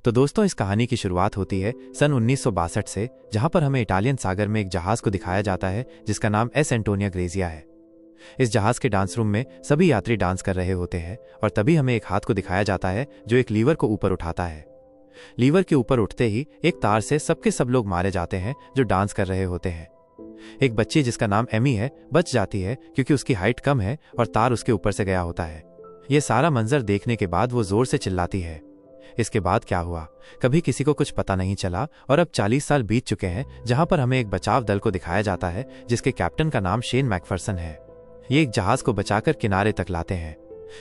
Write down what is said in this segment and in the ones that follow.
तो दोस्तों, इस कहानी की शुरुआत होती है सन 1962 से, जहां पर हमें इटालियन सागर में एक जहाज को दिखाया जाता है जिसका नाम एस एंटोनिया ग्रेजिया है। इस जहाज के डांस रूम में सभी यात्री डांस कर रहे होते हैं और तभी हमें एक हाथ को दिखाया जाता है जो एक लीवर को ऊपर उठाता है। लीवर के ऊपर उठते ही एक तार से सबके सब लोग मारे जाते हैं जो डांस कर रहे होते हैं। एक बच्ची जिसका नाम एमी है बच जाती है क्योंकि उसकी हाइट कम है और तार उसके ऊपर से गया होता है। यह सारा मंजर देखने के बाद वो जोर से चिल्लाती है। इसके बाद क्या हुआ कभी किसी को कुछ पता नहीं चला और अब 40 साल बीत चुके हैं, जहां पर हमें एक बचाव दल को दिखाया जाता है जिसके कैप्टन का नाम शेन मैकफर्सन है। ये एक जहाज को बचाकर किनारे तक लाते हैं।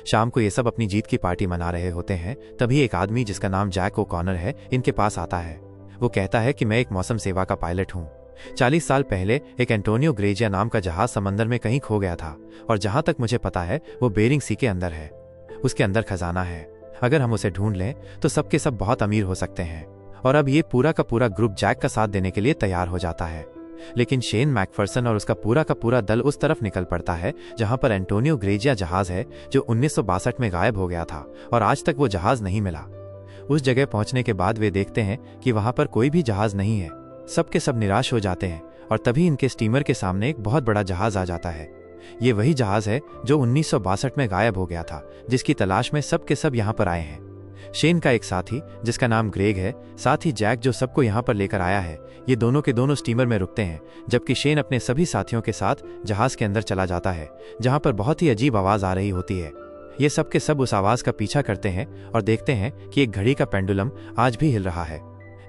शाम को ये सब अपनी जीत की पार्टी मना रहे होते हैं। तभी एक आदमी जिसका नाम जैक ओकॉनर है इनके पास आता है। वो कहता है कि मैं एक मौसम सेवा का पायलट हूँ। 40 साल पहले एक एंटोनियो ग्रेजिया नाम का जहाज समंदर में कहीं खो गया था और जहां तक मुझे पता है वो बेरिंग सी के अंदर है। उसके अंदर खजाना है। अगर हम उसे ढूंढ लें तो सबके सब बहुत अमीर हो सकते हैं। और अब ये पूरा का पूरा ग्रुप जैक का साथ देने के लिए तैयार हो जाता है। लेकिन शेन मैकफर्सन और उसका पूरा का पूरा दल उस तरफ निकल पड़ता है जहां पर एंटोनियो ग्रेजिया जहाज है जो 1962 में गायब हो गया था और आज तक वो जहाज नहीं मिला। उस जगह पहुंचने के बाद वे देखते हैं कि वहां पर कोई भी जहाज नहीं है। सबके सब निराश हो जाते हैं और तभी इनके स्टीमर के सामने एक बहुत बड़ा जहाज आ जाता है। ये वही जहाज है जो 1962 में गायब हो गया था, जिसकी तलाश में सबके सब यहाँ पर आए हैं। शेन का एक साथी जिसका नाम ग्रेग है, साथ ही जैक जो सबको यहाँ पर लेकर आया है, ये दोनों के दोनों स्टीमर में रुकते हैं, जबकि शेन अपने सभी साथियों के साथ जहाज के अंदर चला जाता है जहां पर बहुत ही अजीब आवाज आ रही होती है। ये सब के सब उस आवाज का पीछा करते हैं और देखते हैं कि एक घड़ी का पेंडुलम आज भी हिल रहा है।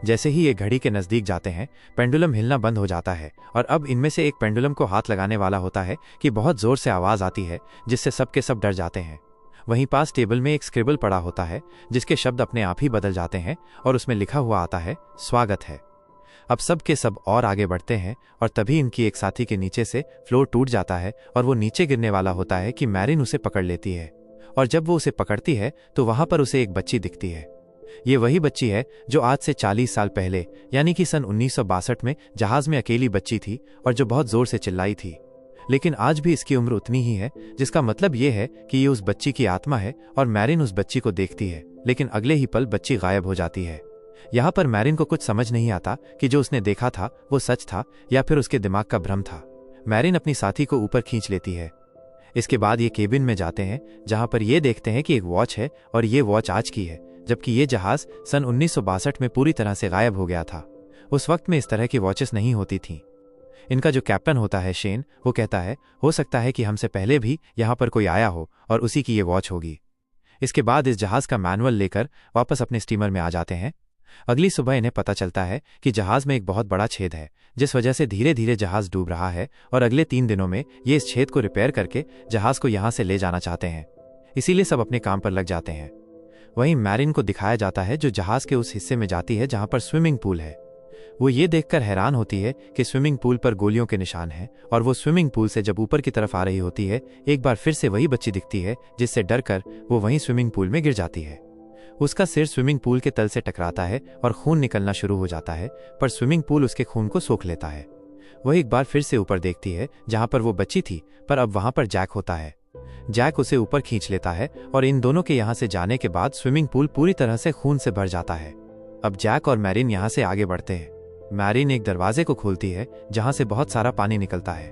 जैसे ही ये घड़ी के नजदीक जाते हैं पेंडुलम हिलना बंद हो जाता है और अब इनमें से एक पेंडुलम को हाथ लगाने वाला होता है कि बहुत जोर से आवाज आती है जिससे सबके सब डर जाते हैं। वहीं पास टेबल में एक स्क्रिबल पड़ा होता है जिसके शब्द अपने आप ही बदल जाते हैं और उसमें लिखा हुआ आता है स्वागत है। अब सब के सब और आगे बढ़ते हैं और तभी इनकी एक साथी के नीचे से फ्लोर टूट जाता है और वो नीचे गिरने वाला होता है कि मैरिन उसे पकड़ लेती है। और जब वो उसे पकड़ती है तो वहां पर उसे एक बच्ची दिखती है। ये वही बच्ची है जो आज से 40 साल पहले यानी कि सन 1962 में जहाज में अकेली बच्ची थी और जो बहुत जोर से चिल्लाई थी। लेकिन आज भी इसकी उम्र उतनी ही है, जिसका मतलब ये है कि ये उस बच्ची की आत्मा है और मैरिन उस बच्ची को देखती है। लेकिन अगले ही पल बच्ची गायब हो जाती है। यहाँ पर मैरिन को कुछ समझ नहीं आता कि जो उसने देखा था वो सच था या फिर उसके दिमाग का भ्रम था। मैरिन अपनी साथी को ऊपर खींच लेती है। इसके बाद ये केबिन में जाते हैं जहां पर ये देखते हैं कि एक वॉच है और ये वॉच आज की है, जबकि ये जहाज सन 1962 में पूरी तरह से गायब हो गया था। उस वक्त में इस तरह की वॉचेस नहीं होती थीं। इनका जो कैप्टन होता है शेन, वो कहता है हो सकता है कि हमसे पहले भी यहाँ पर कोई आया हो और उसी की ये वॉच होगी। इसके बाद इस जहाज का मैनुअल लेकर वापस अपने स्टीमर में आ जाते हैं। अगली सुबह इन्हें पता चलता है कि जहाज में एक बहुत बड़ा छेद है जिस वजह से धीरे धीरे जहाज डूब रहा है और अगले 3 दिनों में ये इस छेद को रिपेयर करके जहाज को यहाँ से ले जाना चाहते हैं। इसीलिए सब अपने काम पर लग जाते हैं। वहीं मैरिन को दिखाया जाता है जो जहाज के उस हिस्से में जाती है जहां पर स्विमिंग पूल है। वो ये देखकर हैरान होती है कि स्विमिंग पूल पर गोलियों के निशान हैं और वो स्विमिंग पूल से जब ऊपर की तरफ आ रही होती है एक बार फिर से वही बच्ची दिखती है, जिससे डरकर वो वहीं स्विमिंग पूल में गिर जाती है। उसका सिर स्विमिंग पूल के तल से टकराता है और खून निकलना शुरू हो जाता है, पर स्विमिंग पूल उसके खून को सोख लेता है। वह एक बार फिर से ऊपर देखती है जहां पर वो बच्ची थी, पर अब वहां पर जैक होता है। जैक उसे ऊपर खींच लेता है और इन दोनों के यहाँ से जाने के बाद स्विमिंग पूल पूरी तरह से खून से भर जाता है। अब जैक और मैरिन यहाँ से आगे बढ़ते हैं। मैरिन एक दरवाजे को खोलती है जहां से बहुत सारा पानी निकलता है।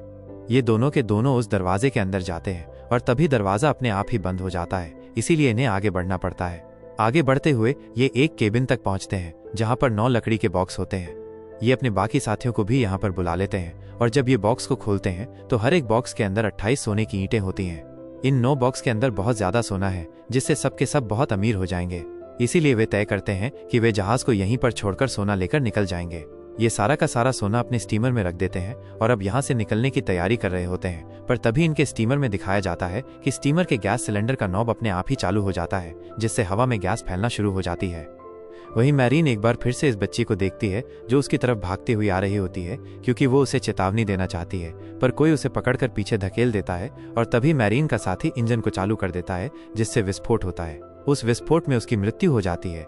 ये दोनों के दोनों उस दरवाजे के अंदर जाते हैं और तभी दरवाजा अपने आप ही बंद हो जाता है, इसीलिए इन्हें आगे बढ़ना पड़ता है। आगे बढ़ते हुए ये एक केबिन तक पहुंचते हैं जहां पर 9 लकड़ी के बॉक्स होते हैं। ये अपने बाकी साथियों को भी यहाँ पर बुला लेते हैं और जब ये बॉक्स को खोलते हैं तो हर एक बॉक्स के अंदर 28 सोने की ईंटें होती हैं। इन 9 बॉक्स के अंदर बहुत ज्यादा सोना है जिससे सबके सब बहुत अमीर हो जाएंगे। इसीलिए वे तय करते हैं कि वे जहाज को यहीं पर छोड़कर सोना लेकर निकल जाएंगे। ये सारा का सारा सोना अपने स्टीमर में रख देते हैं और अब यहाँ से निकलने की तैयारी कर रहे होते हैं, पर तभी इनके स्टीमर में दिखाया जाता है कि स्टीमर के गैस सिलेंडर का नॉब अपने आप ही चालू हो जाता है, जिससे हवा में गैस फैलना शुरू हो जाती है। वहीं मैरिन एक बार फिर से इस बच्ची को देखती है जो उसकी तरफ भागती हुई आ रही होती है, क्योंकि वो उसे चेतावनी देना चाहती है, पर कोई उसे पकड़कर पीछे धकेल देता है और तभी मैरिन का साथी इंजन को चालू कर देता है, जिससे विस्फोट होता है। उस विस्फोट में उसकी मृत्यु हो जाती है।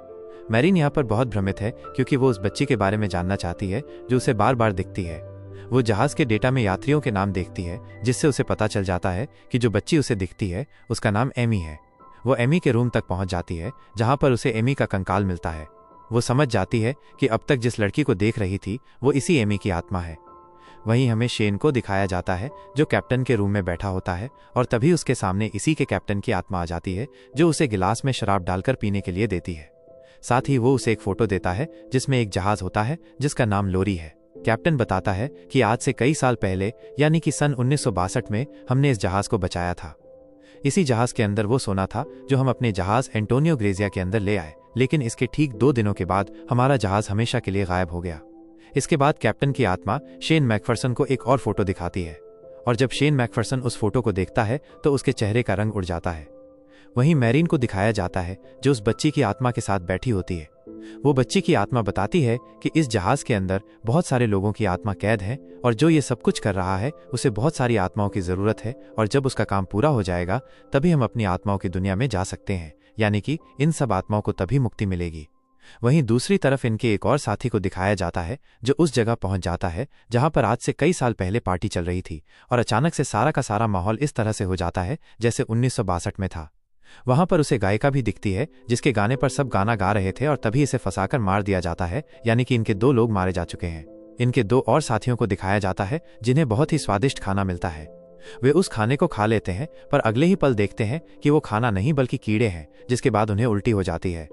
मैरिन यहाँ पर बहुत भ्रमित है क्योंकि वो उस बच्ची के बारे में जानना चाहती है जो उसे बार बार दिखती है। वो जहाज के डेटा में यात्रियों के नाम देखती है, जिससे उसे पता चल जाता है कि जो बच्ची उसे दिखती है उसका नाम एमी है। वो एमी के रूम तक पहुंच जाती है जहां पर उसे एमी का कंकाल मिलता है। वो समझ जाती है कि अब तक जिस लड़की को देख रही थी वो इसी एमी की आत्मा है। वहीं हमें शेन को दिखाया जाता है जो कैप्टन के रूम में बैठा होता है, और तभी उसके सामने इसी के कैप्टन की आत्मा आ जाती है जो उसे गिलास में शराब डालकर पीने के लिए देती है। साथ ही वो उसे एक फोटो देता है जिसमें एक जहाज होता है जिसका नाम लोरी है। कैप्टन बताता है कि आज से कई साल पहले यानी कि सन 1962 में हमने इस जहाज को बचाया था। इसी जहाज के अंदर वो सोना था जो हम अपने जहाज एंटोनियो ग्रेजिया के अंदर ले आए, लेकिन इसके ठीक 2 दिनों के बाद हमारा जहाज हमेशा के लिए गायब हो गया। इसके बाद कैप्टन की आत्मा शेन मैकफर्सन को एक और फोटो दिखाती है, और जब शेन मैकफर्सन उस फोटो को देखता है तो उसके चेहरे का रंग उड़ जाता है। वहीं मैरीन को दिखाया जाता है जो उस बच्ची की आत्मा के साथ बैठी होती है। वो बच्ची की आत्मा बताती है कि इस जहाज के अंदर बहुत सारे लोगों की आत्मा कैद है, और जो ये सब कुछ कर रहा है उसे बहुत सारी आत्माओं की जरूरत है, और जब उसका काम पूरा हो जाएगा तभी हम अपनी आत्माओं की दुनिया में जा सकते हैं, यानी कि इन सब आत्माओं को तभी मुक्ति मिलेगी। वहीं दूसरी तरफ इनके एक और साथी को दिखाया जाता है जो उस जगह पहुंच जाता है जहां पर आज से कई साल पहले पार्टी चल रही थी, और अचानक से सारा का सारा माहौल इस तरह से हो जाता है जैसे 1962 में था। वहां पर उसे गायिका भी दिखती है जिसके गाने पर सब गाना गा रहे थे, और तभी इसे फंसाकर मार दिया जाता है, यानी कि इनके 2 लोग मारे जा चुके हैं। इनके 2 और साथियों को दिखाया जाता है जिन्हें बहुत ही स्वादिष्ट खाना मिलता है। वे उस खाने को खा लेते हैं, पर अगले ही पल देखते हैं कि वो खाना नहीं बल्कि कीड़े हैं, जिसके बाद उन्हें उल्टी हो जाती है।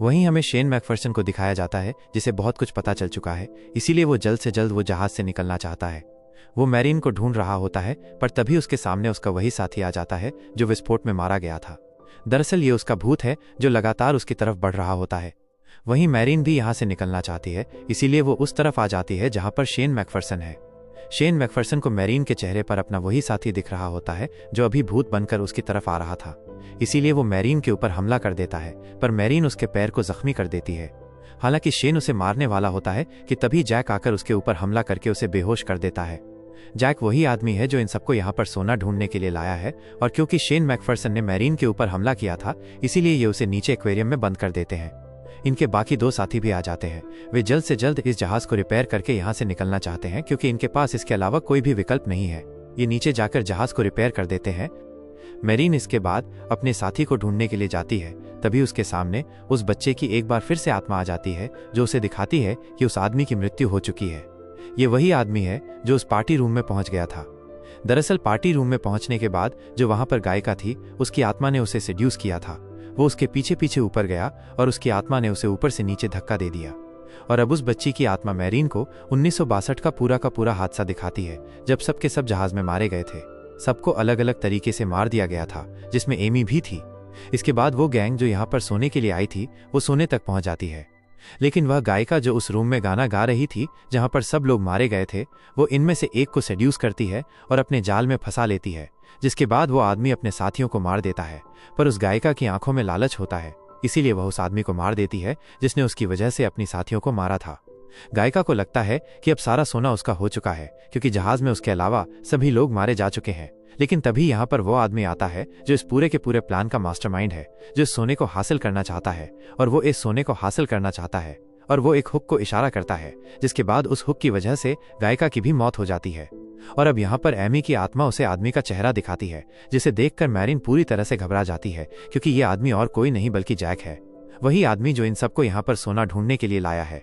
वहीं हमें शेन मैकफर्सन को दिखाया जाता है जिसे बहुत कुछ पता चल चुका है, इसीलिए वो जल्द से जल्द वो जहाज से निकलना चाहता है। वो मैरीन को ढूंढ रहा होता है, पर तभी उसके सामने उसका वही साथी आ जाता है जो विस्फोट में मारा गया था। दरअसल ये उसका भूत है जो लगातार उसकी तरफ बढ़ रहा होता है। वहीं मैरीन भी यहाँ से निकलना चाहती है, इसीलिए वो उस तरफ आ जाती है जहाँ पर शेन मैकफर्सन है। शेन मैकफर्सन को मैरीन के चेहरे पर अपना वही साथी दिख रहा होता है जो अभी भूत बनकर उसकी तरफ आ रहा था, इसीलिए वो मैरीन के ऊपर हमला कर देता है, पर मैरीन उसके पैर को जख्मी कर देती है। हालांकि शेन उसे मारने वाला होता है कि तभी जैक आकर उसके ऊपर हमला करके उसे बेहोश कर देता है। जैक वही आदमी है जो इन सबको यहाँ पर सोना ढूंढने के लिए लाया है, और क्योंकि शेन मैकफर्सन ने मैरीन के ऊपर हमला किया था इसीलिए ये उसे नीचे एक्वेरियम में बंद कर देते हैं। इनके बाकी 2 साथी भी आ जाते हैं। वे जल्द से जल्द इस जहाज को रिपेयर करके यहाँ से निकलना चाहते हैं क्योंकि इनके पास इसके अलावा कोई भी विकल्प नहीं है। ये नीचे जाकर जहाज को रिपेयर कर देते हैं। मैरीन इसके बाद अपने साथी को ढूंढने के लिए जाती है, तभी उसके सामने उस बच्चे की एक बार फिर से आत्मा आ जाती है जो उसे दिखाती है कि उस आदमी की मृत्यु हो चुकी है। ये वही आदमी है जो उस पार्टी रूम में पहुंच गया था। दरअसल पार्टी रूम में पहुंचने के बाद जो वहां पर गायिका थी उसकी आत्मा ने उसे सेड्यूस किया था। वो उसके पीछे पीछे ऊपर गया और उसकी आत्मा ने उसे ऊपर से नीचे धक्का दे दिया, और अब उस बच्ची की आत्मा मैरीन को 1962 का पूरा हादसा दिखाती है जब सबके सब जहाज में मारे गए थे। सबको अलग अलग तरीके से मार दिया गया था, जिसमें एमी भी थी। इसके बाद वो गैंग जो यहाँ पर सोने के लिए आई थी वो सोने तक पहुंच जाती है, लेकिन वह गायिका जो उस रूम में गाना गा रही थी जहां पर सब लोग मारे गए थे, वो इनमें से एक को सेड्यूस करती है और अपने जाल में फंसा लेती है, जिसके बाद वो आदमी अपने साथियों को मार देता है। पर उस गायिका की आंखों में लालच होता है, इसीलिए वह उस आदमी को मार देती है जिसने उसकी वजह से अपनी साथियों को मारा था। गायिका को लगता है कि अब सारा सोना उसका हो चुका है क्योंकि जहाज में उसके अलावा सभी लोग मारे जा चुके हैं, लेकिन तभी यहाँ पर वो आदमी आता है जो इस पूरे के पूरे प्लान का मास्टरमाइंड है, जो इस सोने को हासिल करना चाहता है, और वो इस सोने को हासिल करना चाहता है, और वो एक हुक को इशारा करता है, जिसके बाद उस हुक की वजह से गायिका की भी मौत हो जाती है। और अब यहाँ पर एमी की आत्मा उसे आदमी का चेहरा दिखाती है, जिसे देखकर मैरीन पूरी तरह से घबरा जाती है क्योंकि ये आदमी और कोई नहीं बल्कि जैक है, वही आदमी जो इन सबको यहाँ पर सोना ढूंढने के लिए लाया है।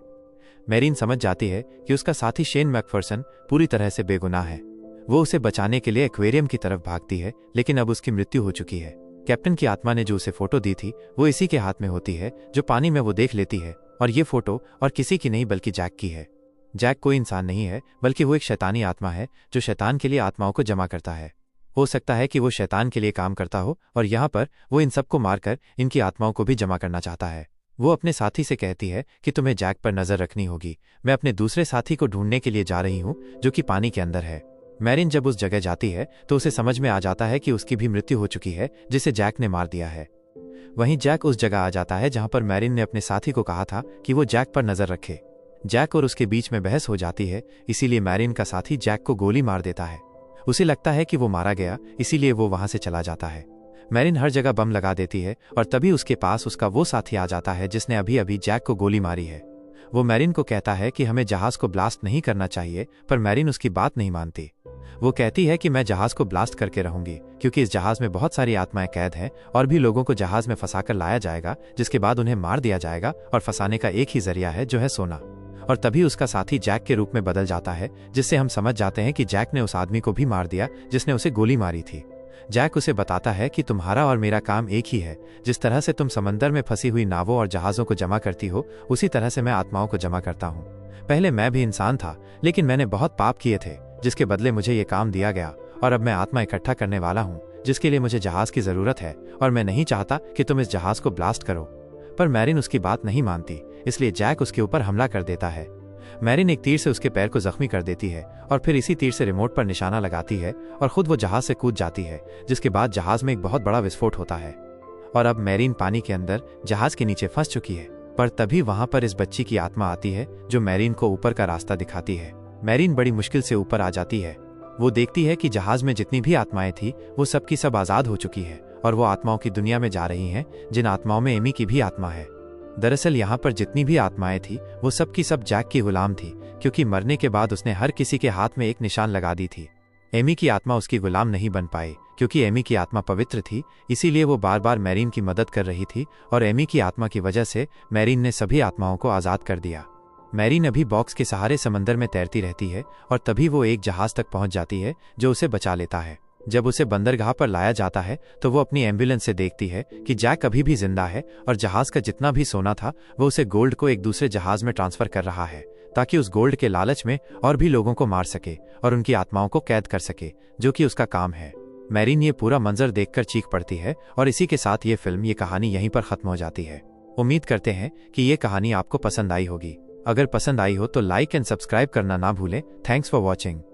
मैरीन समझ जाती है कि उसका साथी शेन मैकफर्सन पूरी तरह से बेगुनाह है। वो उसे बचाने के लिए एक्वेरियम की तरफ भागती है, लेकिन अब उसकी मृत्यु हो चुकी है। कैप्टन की आत्मा ने जो उसे फोटो दी थी वो इसी के हाथ में होती है जो पानी में वो देख लेती है, और ये फोटो और किसी की नहीं बल्कि जैक की है। जैक कोई इंसान नहीं है बल्कि वो एक शैतानी आत्मा है जो शैतान के लिए आत्माओं को जमा करता है। हो सकता है कि वो शैतान के लिए काम करता हो और यहाँ पर वो इन सबको मारकर इनकी आत्माओं को भी जमा करना चाहता है। वो अपने साथी से कहती है कि तुम्हें जैक पर नजर रखनी होगी, मैं अपने दूसरे साथी को ढूंढने के लिए जा रही हूँ जो कि पानी के अंदर है। मैरीन जब उस जगह जाती है तो उसे समझ में आ जाता है कि उसकी भी मृत्यु हो चुकी है जिसे जैक ने मार दिया है। वहीं जैक उस जगह आ जाता है जहां पर मैरीन ने अपने साथी को कहा था कि वो जैक पर नजर रखे। जैक और उसके बीच में बहस हो जाती है, इसीलिए मैरीन का साथी जैक को गोली मार देता है। उसे लगता है कि वो मारा गया, इसीलिए वो वहां से चला जाता है। मैरीन हर जगह बम लगा देती है और तभी उसके पास उसका वो साथी आ जाता है जिसने अभी अभी जैक को गोली मारी है। वो मैरिन को कहता है कि हमें जहाज को ब्लास्ट नहीं करना चाहिए, पर मैरिन उसकी बात नहीं मानती। वो कहती है कि मैं जहाज को ब्लास्ट करके रहूंगी, क्योंकि इस जहाज में बहुत सारी आत्माएं कैद हैं और भी लोगों को जहाज में फंसाकर लाया जाएगा, जिसके बाद उन्हें मार दिया जाएगा और फंसाने का एक ही जरिया है, जो है सोना। और तभी उसका साथी जैक के रूप में बदल जाता है, जिससे हम समझ जाते हैं कि जैक ने उस आदमी को भी मार दिया जिसने उसे गोली मारी थी। जैक उसे बताता है कि तुम्हारा और मेरा काम एक ही है। जिस तरह से तुम समंदर में फंसी हुई नावों और जहाज़ों को जमा करती हो, उसी तरह से मैं आत्माओं को जमा करता हूँ। पहले मैं भी इंसान था, लेकिन मैंने बहुत पाप किए थे, जिसके बदले मुझे ये काम दिया गया, और अब मैं आत्मा इकट्ठा करने वाला हूँ, जिसके लिए मुझे जहाज की जरूरत है, और मैं नहीं चाहता कि तुम इस जहाज को ब्लास्ट करो। पर मैरिन उसकी बात नहीं मानती, इसलिए जैक उसके ऊपर हमला कर देता है। मैरिन एक तीर से उसके पैर को जख्मी कर देती है और फिर इसी तीर से रिमोट पर निशाना लगाती है और खुद वो जहाज से कूद जाती है, जिसके बाद जहाज में एक बहुत बड़ा विस्फोट होता है और अब मैरिन पानी के अंदर जहाज के नीचे फंस चुकी है। पर तभी वहां पर इस बच्ची की आत्मा आती है, जो मैरिन को ऊपर का रास्ता दिखाती है। मैरिन बड़ी मुश्किल से ऊपर आ जाती है। वो देखती है कि जहाज में जितनी भी आत्माएं थी, वो सब की सब आजाद हो चुकी है और वो आत्माओं की दुनिया में जा रही हैं, जिन आत्माओं में एमी की भी आत्मा है। दरअसल यहाँ पर जितनी भी आत्माएं थी, वो सब की सब जैक की गुलाम थी, क्योंकि मरने के बाद उसने हर किसी के हाथ में एक निशान लगा दी थी। एमी की आत्मा उसकी गुलाम नहीं बन पाई, क्योंकि एमी की आत्मा पवित्र थी, इसीलिए वो बार बार मैरिन की मदद कर रही थी और एमी की आत्मा की वजह से मैरिन ने सभी आत्माओं को आज़ाद कर दिया। मैरिन अभी बॉक्स के सहारे समंदर में तैरती रहती है और तभी वो एक जहाज तक पहुंच जाती है, जो उसे बचा लेता है। जब उसे बंदरगाह पर लाया जाता है तो वो अपनी एम्बुलेंस से देखती है कि जैक अभी भी जिंदा है और जहाज का जितना भी सोना था, वो उसे गोल्ड को एक दूसरे जहाज में ट्रांसफर कर रहा है, ताकि उस गोल्ड के लालच में और भी लोगों को मार सके और उनकी आत्माओं को कैद कर सके, जो कि उसका काम है। मैरिन ये पूरा मंजर देखकर चीख पड़ती है और इसी के साथ ये फिल्म, ये कहानी यहीं पर खत्म हो जाती है। उम्मीद करते हैं कि ये कहानी आपको पसंद आई होगी। अगर पसंद आई हो तो लाइक एंड सब्सक्राइब करना ना भूलें। Thanks for watching.